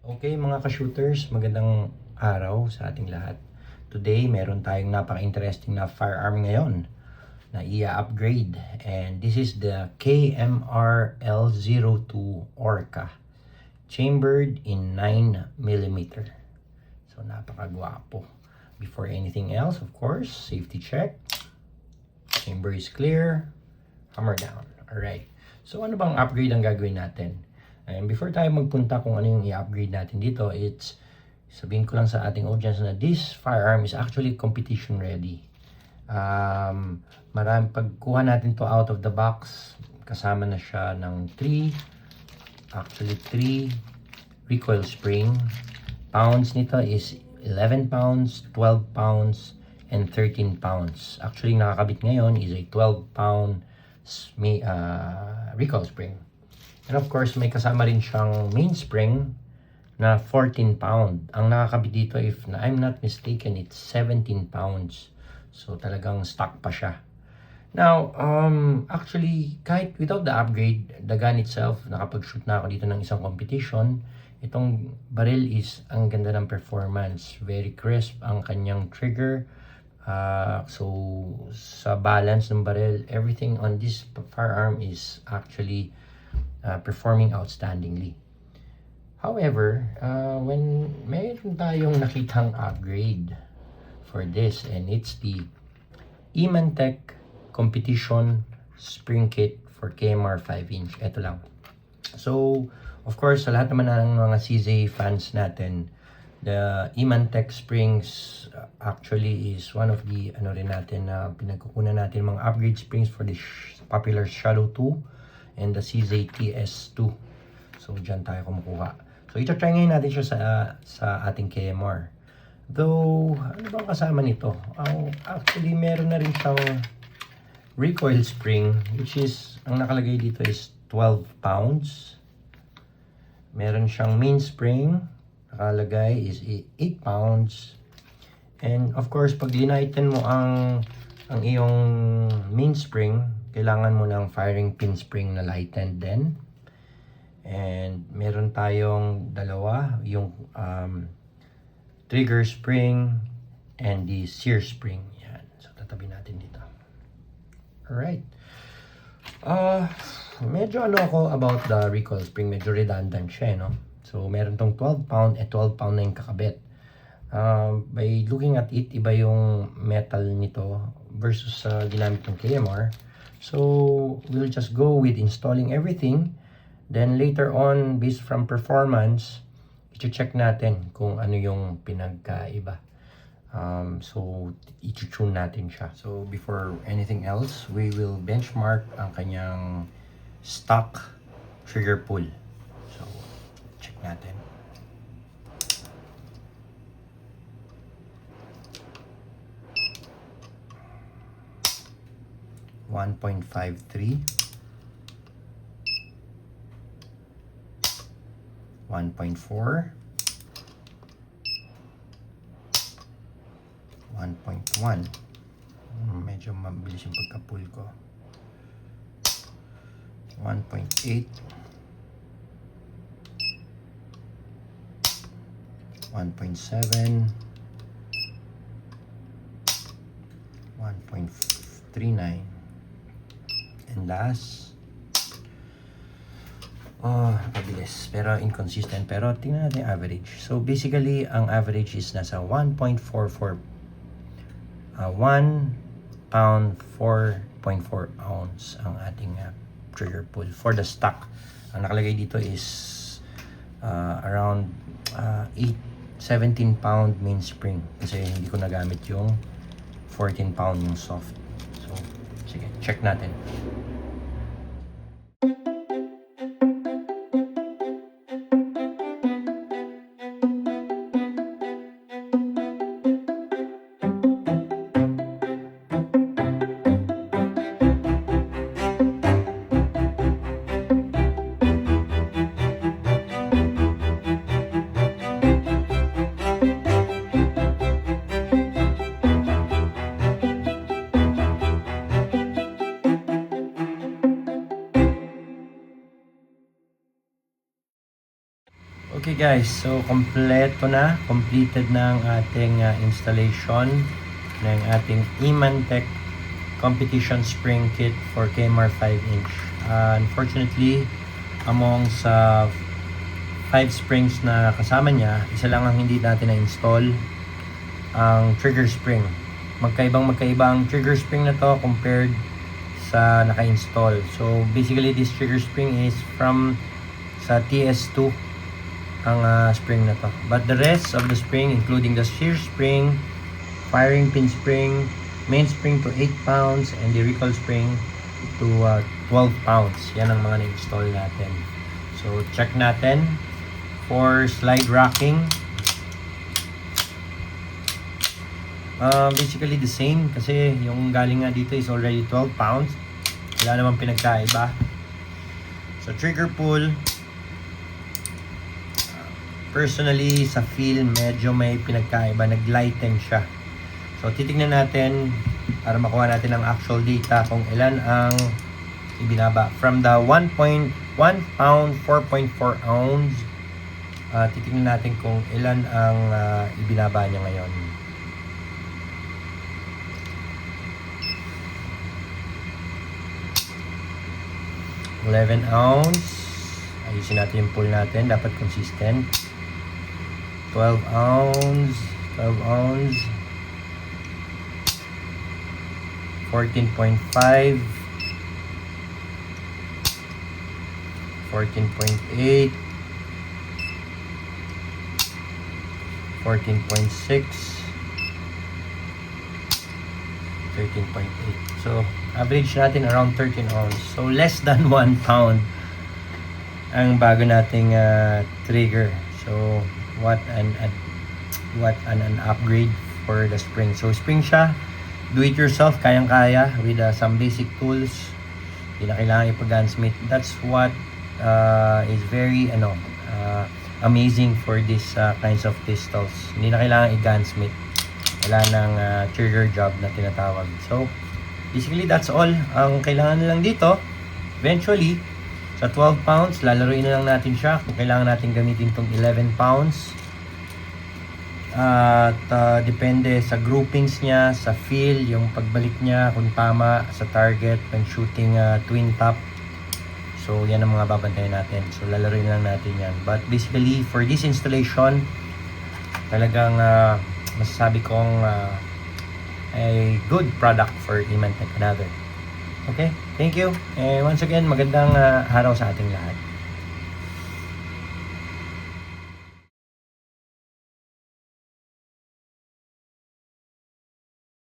Okay mga ka-shooters, magandang araw sa ating lahat. Today, meron tayong napaka-interesting na firearm ngayon na i-upgrade. And this is the KMR L02 Orca, chambered in 9mm. So, napaka-gwapo. Before anything else, of course, safety check. Chamber is clear. Hammer down. Alright. So, ano bang upgrade ang gagawin natin? And before tayo magpunta kung ano yung i-upgrade natin dito, sabihin ko lang sa ating audience na this firearm is actually competition ready. Pagkuha natin to out of the box, kasama na siya ng 3 recoil spring. Pounds nito is 11 pounds, 12 pounds, and 13 pounds. Actually, nakakabit ngayon is a 12-pound recoil spring. And of course, may kasama rin siyang mainspring na 14 pound. Ang nakakabit dito, if I'm not mistaken, it's 17 pounds. So talagang stock pa siya. Now, actually, kahit without the upgrade, the gun itself, nakapag-shoot na ako dito ng isang competition. Itong barrel is ang ganda ng performance. Very crisp ang kanyang trigger. So, sa balance ng barrel, everything on this firearm is actually performing outstandingly. However, when mayroon tayong nakitang upgrade for this, and it's the Imantec Competition Spring Kit for KMR 5-inch. Ito lang. So, of course, sa lahat naman ng mga CZ fans natin, the Imantec springs actually is one of the pinagkukunan natin mga upgrade springs for the popular Shadow 2 and the CZ-TS2. So, dyan tayo kumukuha. So, ito-try ngayon natin siya sa ating KMR. Though, ano bang kasama nito? Actually, meron na rin siyang recoil spring, which is, ang nakalagay dito is 12 pounds. Meron siyang mainspring, nakalagay is 8 pounds. And, of course, pag linighten mo ang iyong mainspring, kailangan mo ng firing pin spring na lightened din. And meron tayong dalawa, yung trigger spring and the sear spring. Yan. So, tatabi natin dito. Alright. Medyo ako about the recoil spring. Medyo redundant siya, no? So, meron tong 12 pound at 12 pound na yung kakabit. By looking at it, iba yung metal nito versus sa ginamit ng KMR. So, we'll just go with installing everything. Then later on, based from performance, i-check natin kung ano yung pinagkaiba. So, i-tune natin siya. So, before anything else, we will benchmark ang kanyang stock trigger pull. So, check natin. .53 1.4 1.1 medyo mabilis yung pagka-pull ko 1.8 1.7 1.39 and last pabilis pero inconsistent, pero tingnan natin yung average. So basically ang average is nasa 1.44 1 pound 4.4 ounce ang ating trigger pull for the stock. Ang nakalagay dito is around 17 pound mainspring kasi hindi ko nagamit yung 14 pound yung soft. So sige, check natin. Okay guys, so completed na ang ating installation ng ating Imantec competition spring kit for KMR 5-inch. Unfortunately, among sa 5 springs na kasama niya, isa lang ang hindi natin na-install, ang trigger spring. Magkaiba ang trigger spring na to compared sa naka-install. So basically, this trigger spring is from sa TS2 ang spring na to. But the rest of the spring, including the shear spring, firing pin spring, main spring to 8 pounds, and the recoil spring to 12 pounds. Yan ang mga na-install natin. So check natin for slide racking. Basically the same kasi yung galing nga dito is already 12 pounds. Wala namang pinagkaiba. So trigger pull, personally sa feel medyo may pinagkaiba, nag-lighten siya. So titingnan natin para makuha natin ang actual data kung ilan ang ibinaba from the 1.1 pound 4.4 ounce. Titingnan natin kung ilan ang ibinaba niya ngayon. $11 ounce. Ayusin natin yung pull natin, dapat consistent. 12 ounce, 14.5, 14.8, 14.6, 13.8. So average natin around 13 ounce. So less than 1 pound ang bago nating trigger. So what an upgrade for the spring. So spring siya, do it yourself, kayang-kaya with some basic tools. Hindi na kailangan ipag-gunsmith. That's what is very amazing for these kinds of pistols. Hindi na kailangan i-gunsmith. Wala nang trigger job na tinatawag. So basically that's all ang kailangan lang dito. Eventually sa 12 pounds, lalaruin na lang natin siya kung kailangan natin gamitin tong 11 pounds. At depende sa groupings niya, sa feel, yung pagbalik niya, kung tama sa target when shooting twin top. So yan ang mga babantayan natin. So lalaruin na lang natin yan. But basically, for this installation, talagang masasabi kong a good product for Imantec. Another. Okay, thank you. And once again, magandang araw sa ating lahat.